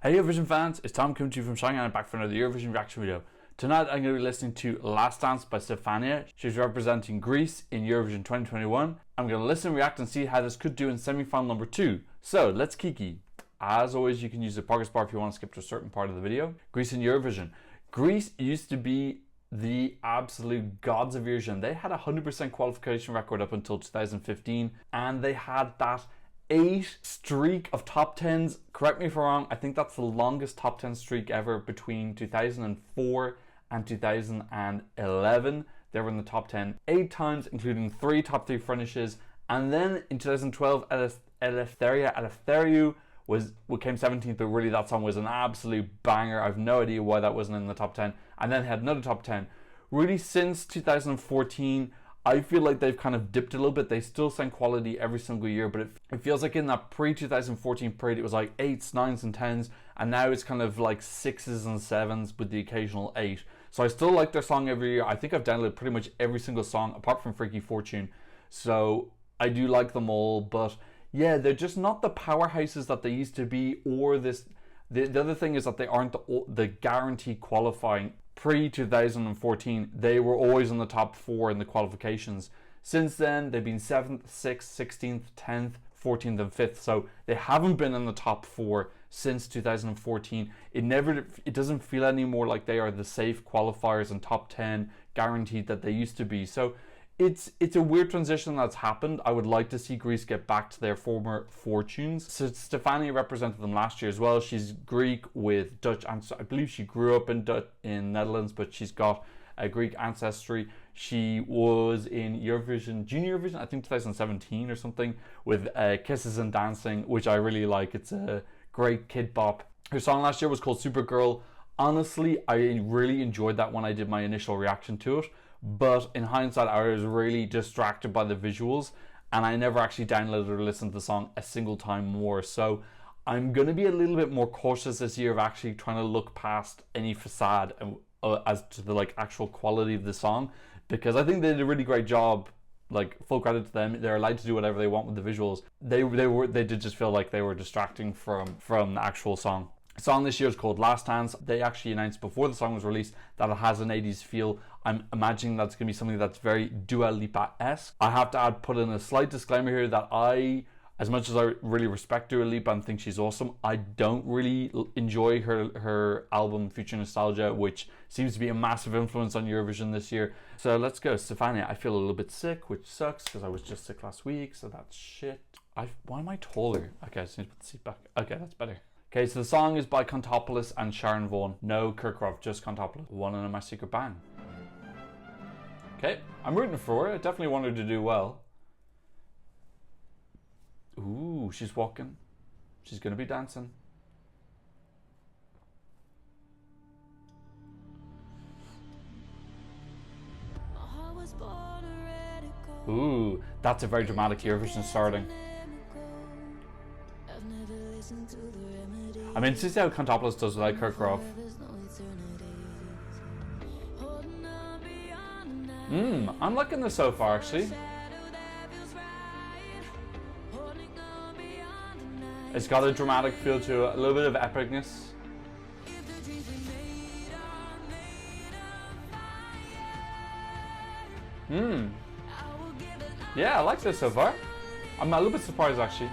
Hey Eurovision fans, it's Tom coming to you from Shanghai and back for another Eurovision reaction video. Tonight I'm going to be listening to Last Dance by Stefania. She's representing Greece in Eurovision 2021. I'm going to listen, react and see how this could do in semi-final number 2. So let's kiki. As always, you can use the progress bar if you want to skip to a certain part of the video. Greece in Eurovision. Greece used to be the absolute gods of Eurovision. They had a 100% qualification record up until 2015 and they had that 8 streak of top 10s. Correct me if I'm wrong, I think that's the longest top 10 streak ever between 2004 and 2011. They were in the top 10 8 times, including 3 top 3 finishes. And then in 2012, Eleftheriou came 17th, but really that song was an absolute banger. I have no idea why that wasn't in the top 10. And then had another top 10. Really, since 2014, I feel like they've kind of dipped a little bit. They still send quality every single year, but it feels like in that pre-2014 period, it was like 8s, 9s and 10s, and now it's kind of like 6s and 7s with the occasional 8. So I still like their song every year. I think I've downloaded pretty much every single song apart from Freaky Fortune. So I do like them all, but yeah, they're just not the powerhouses that they used to be, or this. The other thing is that they aren't the guaranteed qualifying. Pre-2014, they were always in the top 4 in the qualifications. Since then, they've been 7th, 6th, 16th, 10th, 14th and 5th. So they haven't been in the top 4 since 2014. It doesn't feel anymore like they are the safe qualifiers and top 10 guaranteed that they used to be. So it's a weird transition that's happened. I would like to see Greece get back to their former fortunes. So Stefania represented them last year as well. She's Greek with Dutch ancestry. I believe she grew up in Netherlands, but she's got a Greek ancestry. She was in Eurovision, Junior Eurovision, I think 2017 or something, with Kisses and Dancing, which I really like. It's a great kid bop. Her song last year was called Supergirl. Honestly, I really enjoyed that when I did my initial reaction to it. But in hindsight, I was really distracted by the visuals and I never actually downloaded or listened to the song a single time more. So I'm going to be a little bit more cautious this year of actually trying to look past any facade as to the actual quality of the song, because I think they did a really great job. Like, full credit to them. They're allowed to do whatever they want with the visuals. They did just feel like they were distracting from the actual song. The song this year is called Last Dance. They actually announced before the song was released that it has an 80s feel. I'm imagining that's going to be something that's very Dua Lipa-esque. I have to put in a slight disclaimer here that as much as I really respect Dua Lipa and think she's awesome, I don't really enjoy her album Future Nostalgia, which seems to be a massive influence on Eurovision this year. So let's go. Stefania. I feel a little bit sick, which sucks because I was just sick last week, so that's shit. Why am I taller? Okay, I just need to put the seat back. Okay, that's better. Okay, so the song is by Contopoulos and Sharon Vaughan. No Kirkorov, just Contopoulos. One in My Secret Bang. Okay, I'm rooting for her. I definitely want her to do well. Ooh, she's walking. She's going to be dancing. Ooh, that's a very dramatic Eurovision starting. I mean, to see how Contopoulos does without Kirkorov. I'm liking this so far, actually. It's got a dramatic feel to it, a little bit of epicness. Yeah, I like this so far. I'm a little bit surprised, actually.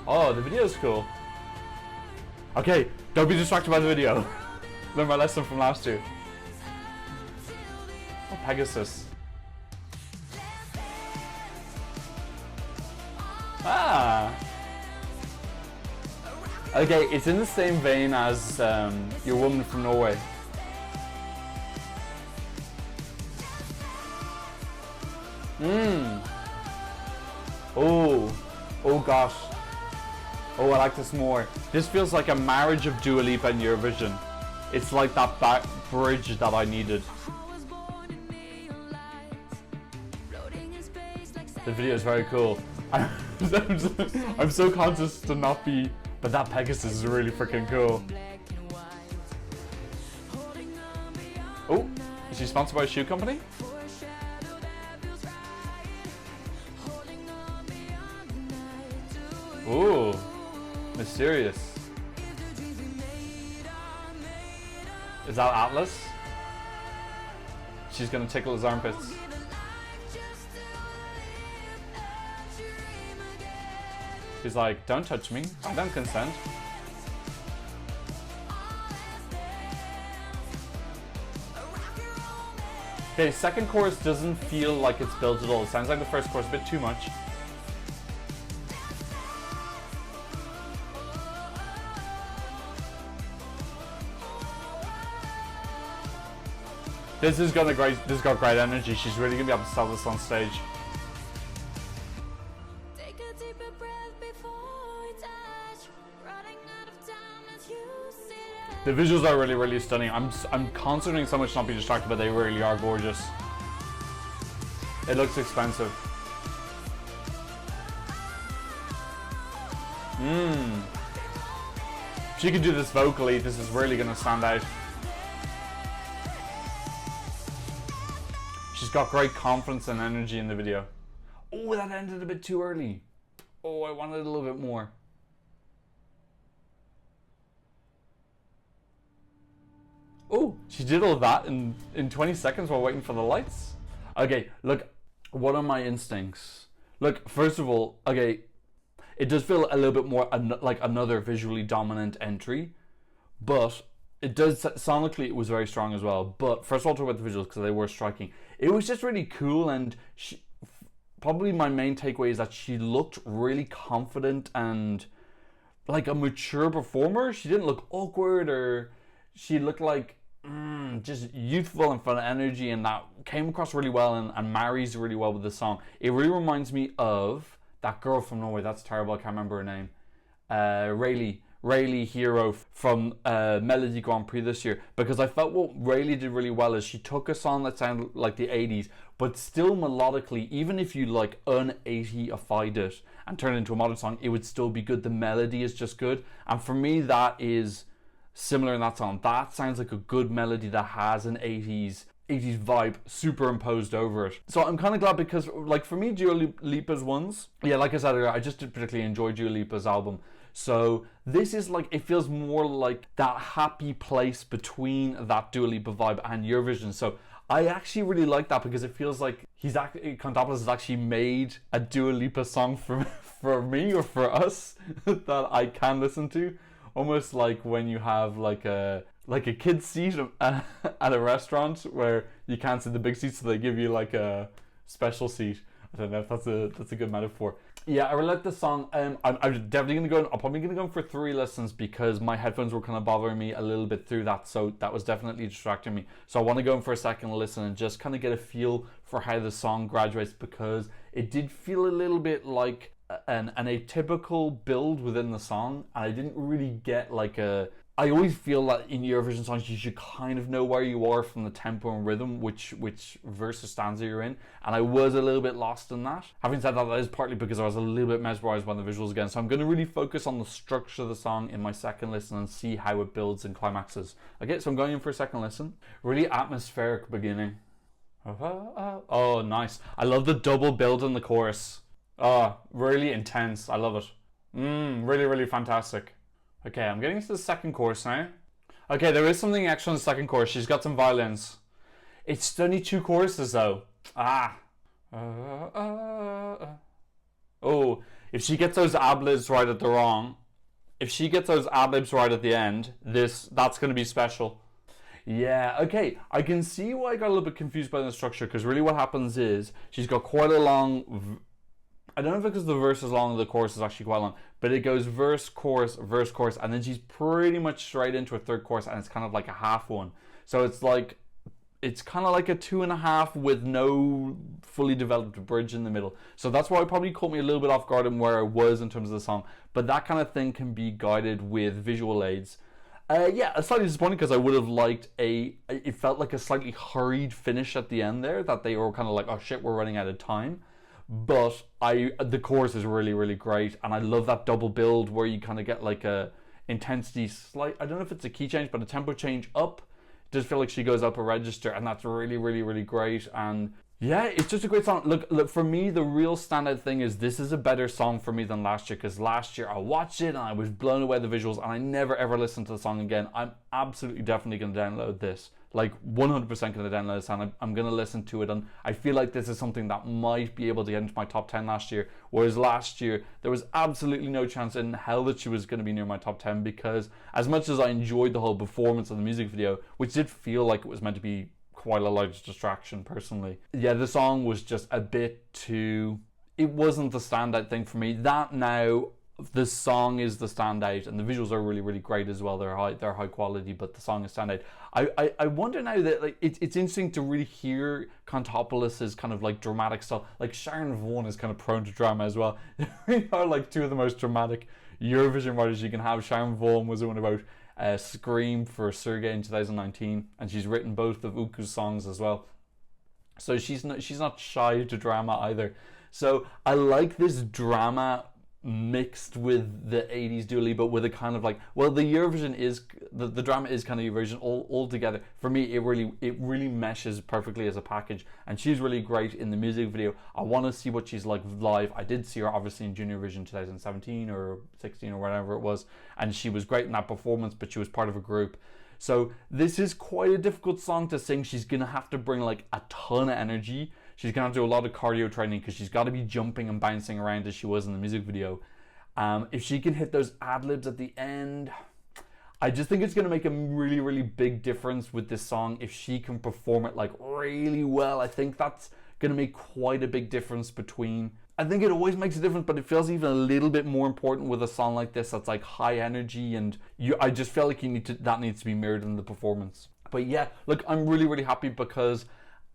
Oh, the video is cool. Okay, don't be distracted by the video. Learn my lesson from last year. Oh, Pegasus. Ah. Okay, it's in the same vein as Your Woman from Norway. Oh gosh. Oh, I like this more. This feels like a marriage of Dua Lipa and Eurovision. It's like that back bridge that I needed. The video is very cool. I'm so conscious to not be, but that Pegasus is really freaking cool. Oh, is she sponsored by a shoe company? Ooh, mysterious. Is that Atlas? She's gonna tickle his armpits. He's like, don't touch me, I don't consent. Okay, second chorus doesn't feel like it's built at all. It sounds like the first chorus a bit too much. This has got great energy. She's really gonna be able to sell this on stage. The visuals are really, really stunning. I'm concentrating so much not being distracted, but they really are gorgeous. It looks expensive. If she can do this vocally, this is really gonna stand out. She's got great confidence and energy in the video. Oh, that ended a bit too early. Oh, I wanted a little bit more. Oh, she did all that in 20 seconds while waiting for the lights. Okay, look, what are my instincts? Look, first of all, okay, it does feel a little bit more like another visually dominant entry, but it does, sonically it was very strong as well. But first of all, talk about the visuals because they were striking. It was just really cool, and probably my main takeaway is that she looked really confident and like a mature performer. She didn't look awkward, or she looked like just youthful and full of energy, and that came across really well and marries really well with the song. It really reminds me of that girl from Norway. That's terrible, I can't remember her name. Rayleigh Hero from Melody Grand Prix this year, because I felt what Rayleigh did really well is she took a song that sounded like the 80s, but still melodically, even if you like un-80ified it and turn it into a modern song, it would still be good. The melody is just good, and for me that is similar in that song. That sounds like a good melody that has an 80s vibe superimposed over it. So I'm kind of glad, because like for me, Dua Lipa's ones, yeah, like I said earlier, I just did particularly enjoy Dua Lipa's album. So this is like, it feels more like that happy place between that Dua Lipa vibe and Eurovision. So I actually really like that, because it feels like Contopoulos has actually made a Dua Lipa song for me or for us that I can listen to. Almost like when you have like a kid's seat at a restaurant where you can't sit the big seat, so they give you like a special seat. I don't know if that's a good metaphor. Yeah, I really like this song. I'm definitely gonna go. I'm probably gonna go in for 3 listens, because my headphones were kind of bothering me a little bit through that, so that was definitely distracting me. So I want to go in for a second listen and just kind of get a feel for how the song graduates, because it did feel a little bit like an atypical build within the song, and I didn't really get like I always feel that in Eurovision songs you should kind of know where you are from the tempo and rhythm, which verse or stanza you're in, and I was a little bit lost in that. Having said that, that is partly because I was a little bit mesmerized by the visuals again, so I'm going to really focus on the structure of the song in my second listen and see how it builds and climaxes. Okay, so I'm going in for a second listen. Really atmospheric beginning. Oh, nice. I love the double build in the chorus. Oh, really intense. I love it. Really, really fantastic. Okay, I'm getting to the second chorus now. Okay, there is something extra in the second chorus. She's got some violins. It's only 2 choruses though. Oh, if she gets those ad-libs right at the end, that's going to be special. Yeah, okay, I can see why I got a little bit confused by the structure, because really what happens is she's got quite a long... I don't know if it's because the verse is long or the chorus is actually quite long, but it goes verse, chorus, and then she's pretty much straight into a third chorus, and it's kind of like a half one. So it's kind of like a 2.5 with no fully developed bridge in the middle. So that's why it probably caught me a little bit off guard in where I was in terms of the song. But that kind of thing can be guided with visual aids. Yeah, it's slightly disappointing, because I would have liked it felt like a slightly hurried finish at the end there, that they were kind of like, oh shit, we're running out of time. But the chorus is really, really great, and I love that double build where you kind of get like a intensity slight, I don't know if it's a key change, but a tempo change up. It does feel like she goes up a register, and that's really, really, really great. And Yeah, it's just a great song. Look, for me, the real standout thing is this is a better song for me than last year, because last year I watched it and I was blown away by the visuals and I never ever listened to the song again. I'm absolutely definitely going to download this. Like 100% going to download this, and I'm going to listen to it, and I feel like this is something that might be able to get into my top 10 last year, whereas last year there was absolutely no chance in hell that she was going to be near my top 10, because as much as I enjoyed the whole performance of the music video, which did feel like it was meant to be quite a large distraction personally, yeah, the song was just a bit too, it wasn't the standout thing for me. That now, the song is the standout, and the visuals are really, really great as well. They're high quality, but the song is standout. I wonder now that, like, it's interesting to really hear Contopoulos' kind of like dramatic style. Like Sharon Vaughan is kind of prone to drama as well. They are like two of the most dramatic Eurovision writers you can have. Sharon Vaughan was the one about Scream for Sergei in 2019, and she's written both of Uku's songs as well. So she's not shy to drama either. So I like this drama mixed with the 80s Dua Lipa, but with a kind of like, well, the Eurovision is the drama is kind of Eurovision all together. For me, it really meshes perfectly as a package, and she's really great in the music video. I want to see what she's like live. I did see her obviously in Junior Vision 2017 or 16 or whatever it was, and she was great in that performance, but she was part of a group. So this is quite a difficult song to sing. She's gonna have to bring like a ton of energy. She's going to have to do a lot of cardio training, because she's got to be jumping and bouncing around as she was in the music video. If she can hit those ad-libs at the end, I just think it's going to make a really, really big difference with this song if she can perform it like really well. I think that's going to make quite a big difference between... I think it always makes a difference, but it feels even a little bit more important with a song like this that's like high energy, and I just feel like that needs to be mirrored in the performance. But yeah, look, I'm really, really happy, because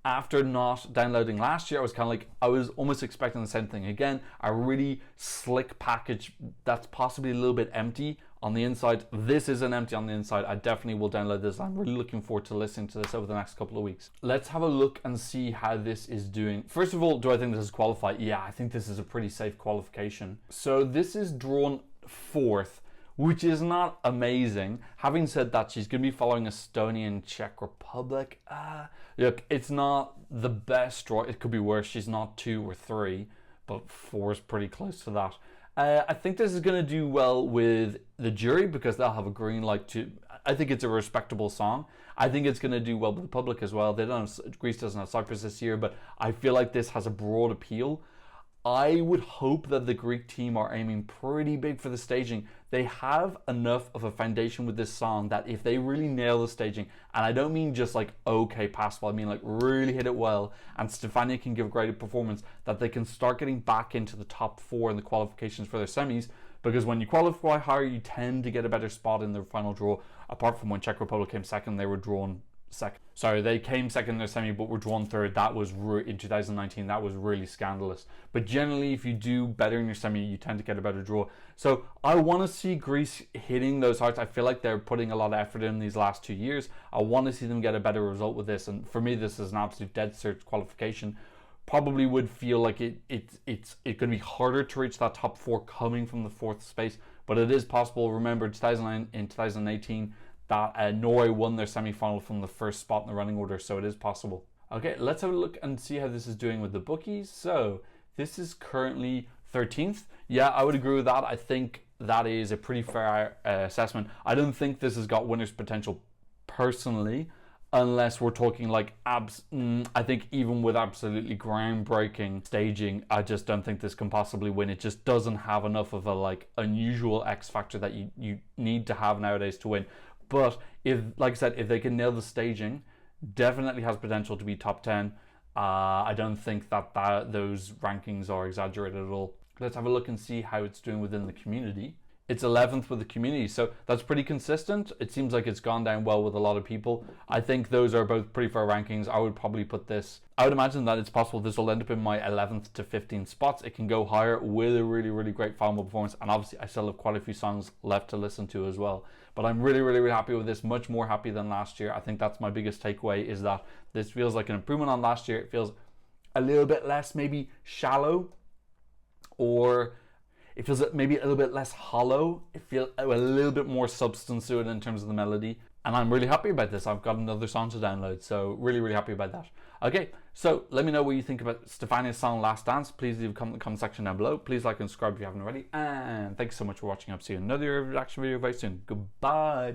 after not downloading last year, I was kind of like, I was almost expecting the same thing again. A really slick package that's possibly a little bit empty on the inside. This isn't empty on the inside. I definitely will download this. I'm really looking forward to listening to this over the next couple of weeks. Let's have a look and see how this is doing. First of all, do I think this is qualified? Yeah, I think this is a pretty safe qualification. So this is drawn 4th, which is not amazing. Having said that, she's going to be following Estonia and Czech Republic. Look, it's not the best draw. It could be worse. She's not 2 or 3, but 4 is pretty close to that. I think this is going to do well with the jury, because they'll have a green light to... I think it's a respectable song. I think it's going to do well with the public as well. They don't have, Greece doesn't have Cyprus this year, but I feel like this has a broad appeal. I would hope that the Greek team are aiming pretty big for the staging. They have enough of a foundation with this song that if they really nail the staging, and I don't mean just like okay passable, I mean like really hit it well, and Stefania can give a great performance, that they can start getting back into the top 4 in the qualifications for their semis, because when you qualify higher, you tend to get a better spot in the final draw, apart from when Czech Republic came second, they were drawn second. Sorry, they came second in their semi but were drawn 3rd. That was in 2019. That was really scandalous. But generally, if you do better in your semi, you tend to get a better draw. So I want to see Greece hitting those hearts. I feel like they're putting a lot of effort in these last 2 years. I want to see them get a better result with this. And for me, this is an absolute dead cert qualification. Probably would feel like it's going to be harder to reach that top 4 coming from the 4th space, but it is possible. Remember, in 2018. That Norway won their semi-final from the 1st spot in the running order, so it is possible. Okay, let's have a look and see how this is doing with the bookies. So this is currently 13th. Yeah, I would agree with that. I think that is a pretty fair assessment. I don't think this has got winner's potential personally, unless we're talking like I think even with absolutely groundbreaking staging, I just don't think this can possibly win. It just doesn't have enough of a like unusual X factor that you need to have nowadays to win. But if, like I said, if they can nail the staging, definitely has potential to be top 10. I don't think that those rankings are exaggerated at all. Let's have a look and see how it's doing within the community. It's 11th with the community, so that's pretty consistent. It seems like it's gone down well with a lot of people. I think those are both pretty fair rankings. I would probably put this... I would imagine that it's possible this will end up in my 11th to 15th spots. It can go higher with a really, really great final performance. And obviously, I still have quite a few songs left to listen to as well. But I'm really, really, really happy with this. Much more happy than last year. I think that's my biggest takeaway, is that this feels like an improvement on last year. It feels a little bit less maybe shallow, or... it feels maybe a little bit less hollow. It feels a little bit more substance to it in terms of the melody. And I'm really happy about this. I've got another song to download, so really happy about that. Okay, so let me know what you think about Stefania's song Last Dance. Please leave a comment in the comment section down below. Please like and subscribe if you haven't already. And thanks so much for watching. I'll see you in another reaction video very soon. Goodbye.